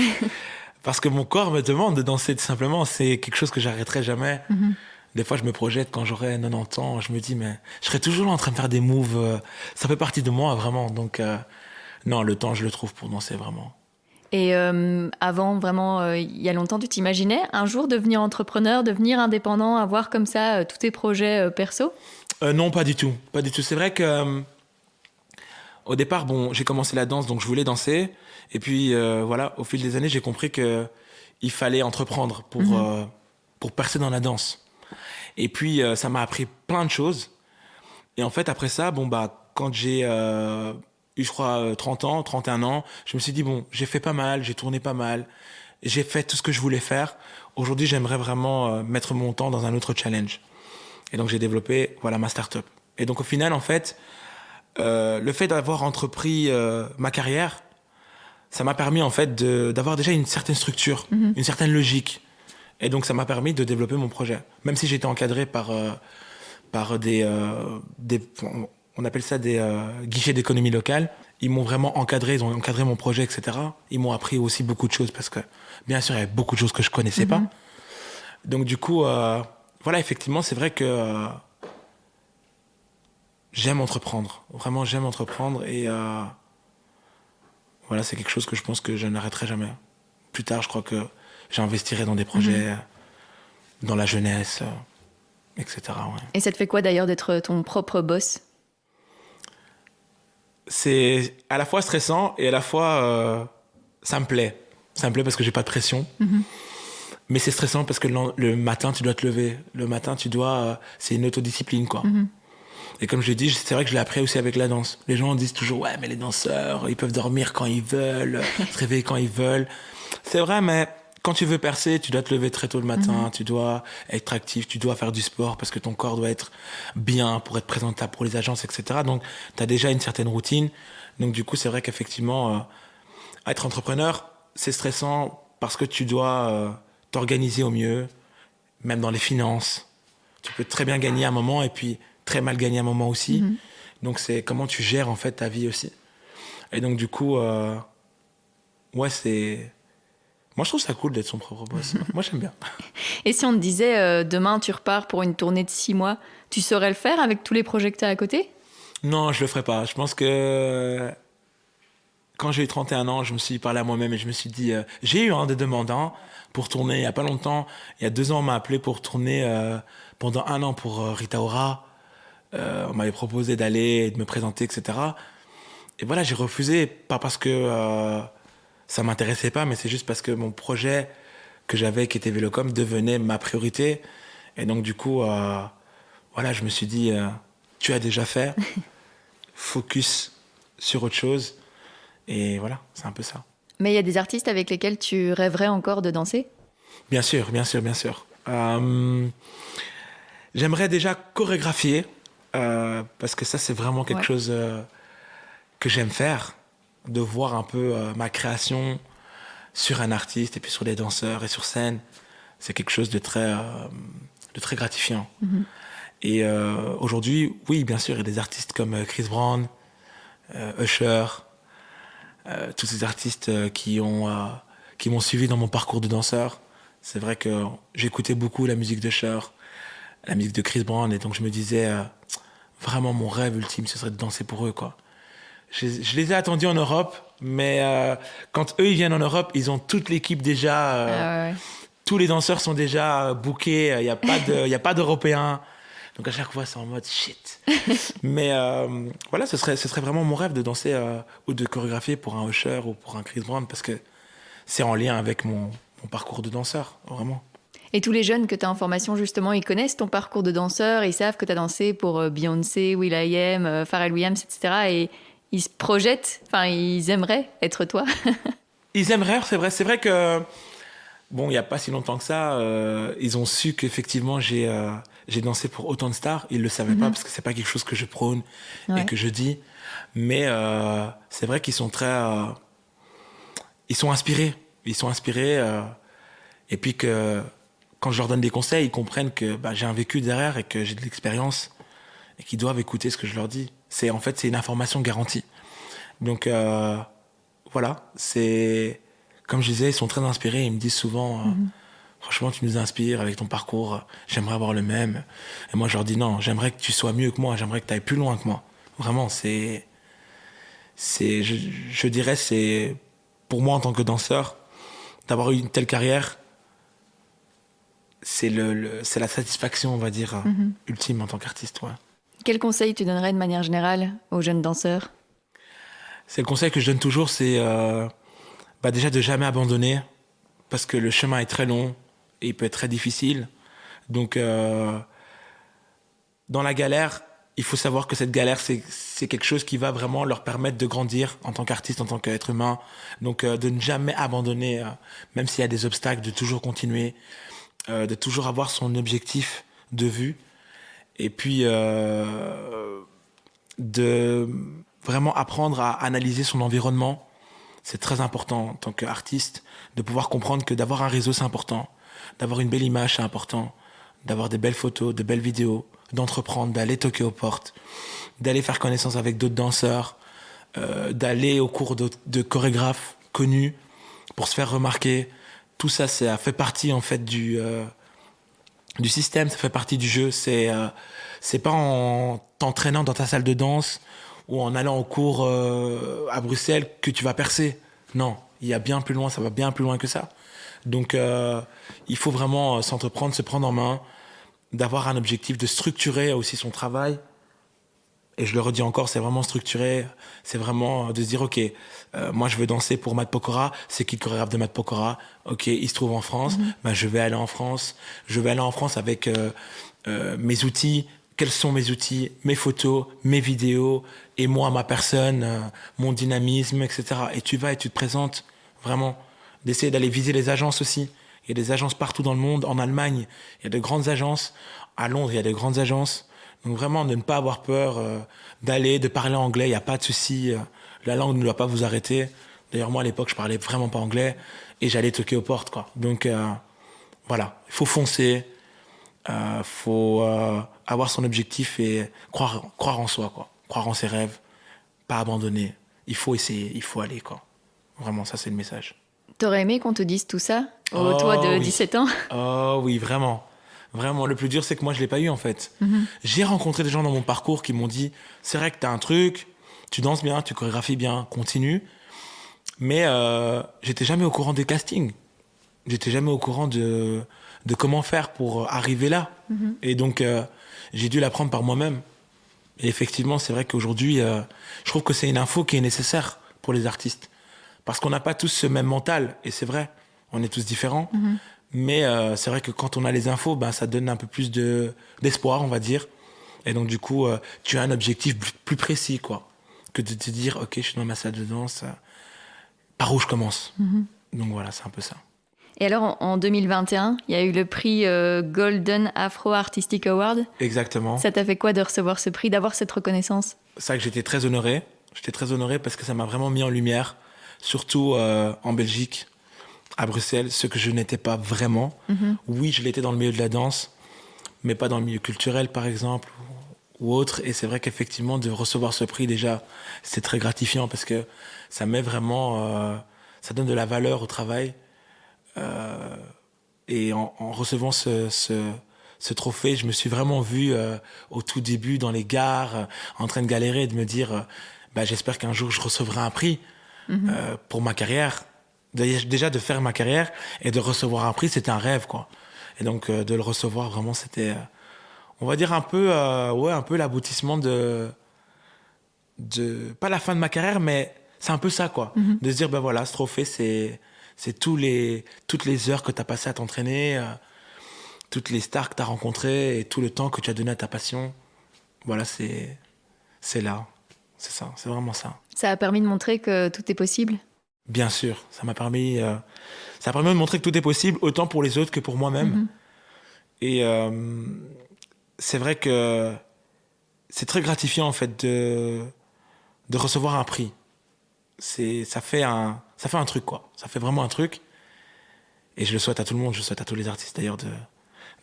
Parce que mon corps me demande de danser, tout simplement. C'est quelque chose que j'arrêterai jamais. Des fois, je me projette quand j'aurai 90 ans. Je me dis, mais je serai toujours là en train de faire des moves. Ça fait partie de moi, vraiment. Donc, non, le temps, je le trouve pour danser, vraiment.
Et avant, vraiment, il y a longtemps, tu t'imaginais un jour devenir entrepreneur, devenir indépendant, avoir comme ça tous tes projets perso ?
Non, pas du tout. Pas du tout. C'est vrai que au départ, bon, j'ai commencé la danse, donc je voulais danser. Et puis, voilà, au fil des années, j'ai compris qu'il fallait entreprendre pour percer dans la danse. Et puis, ça m'a appris plein de choses. Et en fait, après ça, bon, bah, quand j'ai eu, je crois, 30 ans, 31 ans, je me suis dit, bon, j'ai fait pas mal, j'ai tourné pas mal, j'ai fait tout ce que je voulais faire. Aujourd'hui, j'aimerais vraiment mettre mon temps dans un autre challenge. Et donc, j'ai développé, voilà, ma start-up. Et donc, au final, en fait, le fait d'avoir entrepris ma carrière, ça m'a permis, en fait, d'avoir déjà une certaine structure, une certaine logique. Et donc, ça m'a permis de développer mon projet. Même si j'étais encadré par des on appelle ça des guichets d'économie locale. Ils m'ont vraiment encadré, ils ont encadré mon projet, etc. Ils m'ont appris aussi beaucoup de choses parce que, bien sûr, il y avait beaucoup de choses que je connaissais pas. Donc, du coup, voilà, effectivement, c'est vrai que j'aime entreprendre. Vraiment, j'aime entreprendre et voilà, c'est quelque chose que je pense que je n'arrêterai jamais. Plus tard, je crois que j'investirai dans des projets, dans la jeunesse, etc. Ouais.
Et ça te fait quoi d'ailleurs d'être ton propre boss ?
C'est à la fois stressant et à la fois ça me plaît. Ça me plaît parce que j'ai pas de pression. Mais c'est stressant parce que le matin, tu dois te lever. Le matin, tu dois... c'est une autodiscipline, quoi. Et comme je l'ai dit, c'est vrai que je l'ai appris aussi avec la danse. Les gens disent toujours, ouais, mais les danseurs, ils peuvent dormir quand ils veulent, se réveiller quand ils veulent. C'est vrai, mais quand tu veux percer, tu dois te lever très tôt le matin, tu dois être actif, tu dois faire du sport parce que ton corps doit être bien pour être présentable pour les agences, etc. Donc, tu as déjà une certaine routine. Donc, du coup, c'est vrai qu'effectivement, être entrepreneur, c'est stressant parce que tu dois t'organiser au mieux, même dans les finances. Tu peux très bien gagner à un moment et puis très mal gagner à un moment aussi. Donc, c'est comment tu gères, en fait, ta vie aussi. Et donc, du coup, ouais, c'est... Moi, je trouve ça cool d'être son propre boss. Moi, j'aime bien.
Et si on te disait, demain, tu repars pour une tournée de 6 mois, tu saurais le faire avec tous les projets que tu as à côté ?
Non, je le ferai pas. Je pense que quand j'ai eu 31 ans, je me suis parlé à moi-même et je me suis dit... j'ai eu des demandes pour tourner il y a pas longtemps. Il y a 2 ans, on m'a appelé pour tourner pendant 1 an pour Rita Ora. On m'avait proposé d'aller, de me présenter, etc. Et voilà, j'ai refusé. Pas parce que... ça m'intéressait pas, mais c'est juste parce que mon projet que j'avais, qui était Vélocom, devenait ma priorité. Et donc, du coup, voilà, je me suis dit, tu as déjà fait, focus sur autre chose. Et voilà, c'est un peu ça.
Mais il y a des artistes avec lesquels tu rêverais encore de danser ?
Bien sûr, bien sûr, bien sûr. J'aimerais déjà chorégraphier, parce que ça, c'est vraiment quelque chose que j'aime faire. De voir un peu ma création sur un artiste et puis sur des danseurs et sur scène, c'est quelque chose de très gratifiant. Et aujourd'hui, oui, bien sûr, il y a des artistes comme Chris Brown, Usher, tous ces artistes qui m'ont suivi dans mon parcours de danseur. C'est vrai que j'écoutais beaucoup la musique d'Usher, la musique de Chris Brown, et donc je me disais, vraiment mon rêve ultime, ce serait de danser pour eux, quoi. Je les ai attendus en Europe, mais quand eux ils viennent en Europe, ils ont toute l'équipe déjà. Tous les danseurs sont déjà bookés. Il y a pas d'Européens. Donc à chaque fois, c'est en mode shit. Mais voilà, ce serait vraiment mon rêve de danser ou de chorégraphier pour un Usher ou pour un Chris Brown, parce que c'est en lien avec mon parcours de danseur, vraiment.
Et tous les jeunes que tu as en formation, justement, ils connaissent ton parcours de danseur, ils savent que tu as dansé pour Beyoncé, will.i.am, Pharrell Williams, etc. Et ils se projettent, enfin, ils aimeraient être toi.
Ils aimeraient, c'est vrai. C'est vrai que, bon, il n'y a pas si longtemps que ça, ils ont su qu'effectivement, j'ai dansé pour autant de stars. Ils ne le savaient pas, parce que ce n'est pas quelque chose que je prône et que je dis. Mais c'est vrai qu'ils sont ils sont inspirés. Ils sont inspirés. Et puis que quand je leur donne des conseils, ils comprennent que j'ai un vécu derrière et que j'ai de l'expérience et qu'ils doivent écouter ce que je leur dis. C'est une information garantie. Donc voilà, c'est comme je disais, ils sont très inspirés. Ils me disent souvent, franchement, tu nous inspires avec ton parcours. J'aimerais avoir le même. Et moi, je leur dis non, j'aimerais que tu sois mieux que moi. J'aimerais que tu ailles plus loin que moi. Vraiment, je dirais, c'est pour moi en tant que danseur, d'avoir eu une telle carrière. C'est la satisfaction, on va dire, ultime en tant qu'artiste. Ouais.
Quel conseil tu donnerais de manière générale aux jeunes danseurs ?
C'est le conseil que je donne toujours, c'est déjà de jamais abandonner, parce que le chemin est très long et il peut être très difficile. Donc, dans la galère, il faut savoir que cette galère, c'est quelque chose qui va vraiment leur permettre de grandir en tant qu'artiste, en tant qu'être humain. Donc, de ne jamais abandonner, même s'il y a des obstacles, de toujours continuer. De toujours avoir son objectif de vue et puis de vraiment apprendre à analyser son environnement. C'est très important en tant qu'artiste de pouvoir comprendre que d'avoir un réseau, c'est important, d'avoir une belle image, c'est important, d'avoir des belles photos, de belles vidéos, d'entreprendre, d'aller toquer aux portes, d'aller faire connaissance avec d'autres danseurs, d'aller au cours de chorégraphes connus pour se faire remarquer. Tout ça, ça fait partie en fait du système, ça fait partie du jeu. C'est pas en t'entraînant dans ta salle de danse ou en allant au cours à Bruxelles que tu vas percer. Non, il y a bien plus loin, ça va bien plus loin que ça. Donc il faut vraiment s'entreprendre, se prendre en main, d'avoir un objectif, de structurer aussi son travail. Et je le redis encore, c'est vraiment structuré. C'est vraiment de se dire, OK, moi je veux danser pour Matt Pokora. C'est qui le chorégraphe de Matt Pokora? OK, il se trouve en France. Je vais aller en France. Je vais aller en France avec mes outils. Quels sont mes outils? Mes photos, mes vidéos, et moi, ma personne, mon dynamisme, etc. Et tu vas et tu te présentes, vraiment. D'essayer d'aller viser les agences aussi. Il y a des agences partout dans le monde. En Allemagne, il y a de grandes agences. À Londres, il y a de grandes agences. Donc vraiment, de ne pas avoir peur de parler anglais, il n'y a pas de souci. La langue ne doit pas vous arrêter. D'ailleurs, moi, à l'époque, je parlais vraiment pas anglais et j'allais toquer aux portes, quoi. Donc, voilà, il faut foncer, faut avoir son objectif et croire en soi, quoi. Croire en ses rêves, pas abandonner. Il faut essayer, il faut aller, quoi. Vraiment, ça, c'est le message.
T'aurais aimé qu'on te dise tout ça, toi de 17 ans ?
Oh oui, vraiment. Vraiment, le plus dur, c'est que moi, je ne l'ai pas eu, en fait. J'ai rencontré des gens dans mon parcours qui m'ont dit, c'est vrai que tu as un truc, tu danses bien, tu chorégraphies bien, continue. Mais j'étais jamais au courant des castings. J'étais jamais au courant de comment faire pour arriver là. Et donc, j'ai dû l'apprendre par moi-même. Et effectivement, c'est vrai qu'aujourd'hui, je trouve que c'est une info qui est nécessaire pour les artistes. Parce qu'on n'a pas tous ce même mental. Et c'est vrai, on est tous différents. Mais c'est vrai que quand on a les infos, ça donne un peu plus d'espoir, on va dire. Et donc, du coup, tu as un objectif plus précis, quoi. Que de te dire, OK, je suis dans ma salle de danse, par où je commence. Donc voilà, c'est un peu ça.
Et alors, en 2021, il y a eu le prix Golden Afro Artistic Award.
Exactement.
Ça t'a fait quoi de recevoir ce prix, d'avoir cette reconnaissance ?
C'est vrai que j'étais très honoré. J'étais très honoré parce que ça m'a vraiment mis en lumière, surtout en Belgique, à Bruxelles, ce que je n'étais pas vraiment. Oui, je l'étais dans le milieu de la danse, mais pas dans le milieu culturel, par exemple, ou autre. Et c'est vrai qu'effectivement, de recevoir ce prix, déjà, c'est très gratifiant parce que ça met vraiment... ça donne de la valeur au travail. Et en recevant ce trophée, je me suis vraiment vu au tout début dans les gares, en train de galérer et de me dire j'espère qu'un jour je recevrai un prix pour ma carrière. Déjà de faire ma carrière et de recevoir un prix, c'était un rêve, quoi. Et donc de le recevoir, vraiment, c'était on va dire un peu l'aboutissement de pas la fin de ma carrière, mais c'est un peu ça, quoi. De se dire, ben voilà, ce trophée, c'est toutes les heures que tu as passées à t'entraîner, toutes les stars que tu as rencontrées et tout le temps que tu as donné à ta passion. Voilà, c'est là. C'est ça, c'est vraiment ça.
Ça a permis de montrer que tout est possible?
Bien sûr, ça a permis de montrer que tout est possible, autant pour les autres que pour moi-même. Et c'est vrai que c'est très gratifiant, en fait, de recevoir un prix. Ça fait un truc, quoi. Ça fait vraiment un truc. Et je le souhaite à tout le monde, je le souhaite à tous les artistes, d'ailleurs, de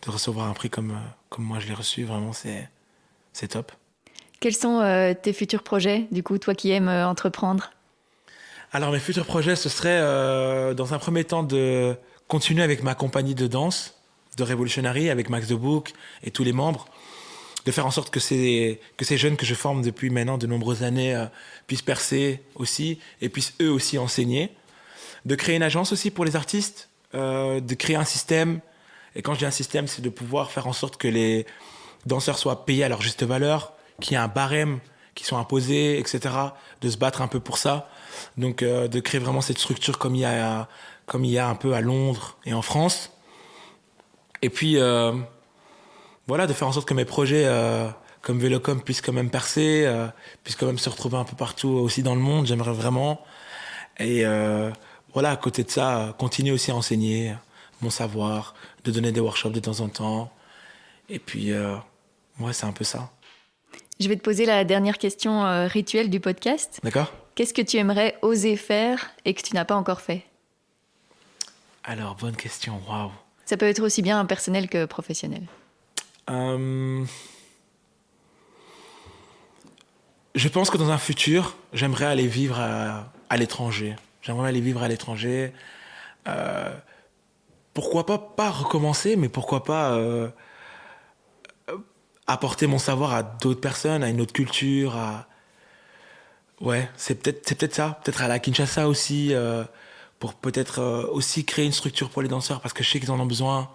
recevoir un prix comme moi je l'ai reçu. Vraiment, c'est top.
Quels sont tes futurs projets, du coup, toi qui aimes entreprendre?
Alors, mes futurs projets, ce serait, dans un premier temps, de continuer avec ma compagnie de danse, de Revolutionary, avec Max The Book et tous les membres, de faire en sorte que ces jeunes que je forme depuis maintenant de nombreuses années puissent percer aussi et puissent eux aussi enseigner. De créer une agence aussi pour les artistes, de créer un système. Et quand je dis un système, c'est de pouvoir faire en sorte que les danseurs soient payés à leur juste valeur, qu'il y ait un barème qui soit imposé, etc. De se battre un peu pour ça. Donc de créer vraiment cette structure comme il y a un peu à Londres et en France. Et puis voilà, de faire en sorte que mes projets comme Vélocom puissent quand même percer, puissent quand même se retrouver un peu partout aussi dans le monde. J'aimerais vraiment. Et voilà, à côté de ça, continuer aussi à enseigner mon savoir, de donner des workshops de temps en temps. Et puis, ouais, c'est un peu ça.
Je vais te poser la dernière question rituelle du podcast.
D'accord ?
Qu'est-ce que tu aimerais oser faire et que tu n'as pas encore fait?
Alors, bonne question, waouh.
Ça peut être aussi bien personnel que professionnel.
Je pense que dans un futur, j'aimerais aller vivre à l'étranger. J'aimerais aller vivre à l'étranger. Pourquoi pas recommencer, mais pourquoi pas apporter mon savoir à d'autres personnes, à une autre culture. Ouais, c'est peut-être ça. Peut-être aller à Kinshasa aussi, pour peut-être aussi créer une structure pour les danseurs, parce que je sais qu'ils en ont besoin.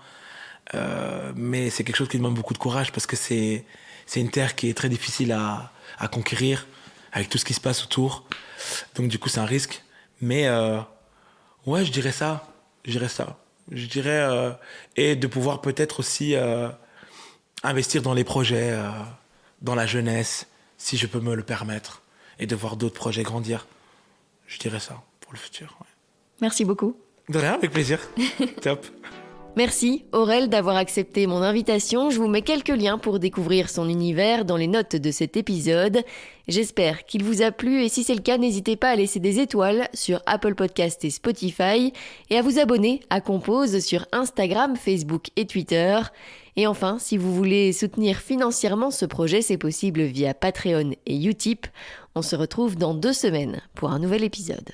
Mais c'est quelque chose qui demande beaucoup de courage, parce que c'est une terre qui est très difficile à conquérir, avec tout ce qui se passe autour. Donc du coup, c'est un risque. Mais ouais, je dirais ça. Je dirais... et de pouvoir peut-être aussi investir dans les projets, dans la jeunesse, si je peux me le permettre, et de voir d'autres projets grandir. Je dirais ça pour le futur. Ouais.
Merci beaucoup.
De rien, avec plaisir. Top.
Merci Aurel d'avoir accepté mon invitation. Je vous mets quelques liens pour découvrir son univers dans les notes de cet épisode. J'espère qu'il vous a plu et si c'est le cas, n'hésitez pas à laisser des étoiles sur Apple Podcasts et Spotify et à vous abonner à Compose sur Instagram, Facebook et Twitter. Et enfin, si vous voulez soutenir financièrement ce projet, c'est possible via Patreon et Utip. On se retrouve dans 2 semaines pour un nouvel épisode.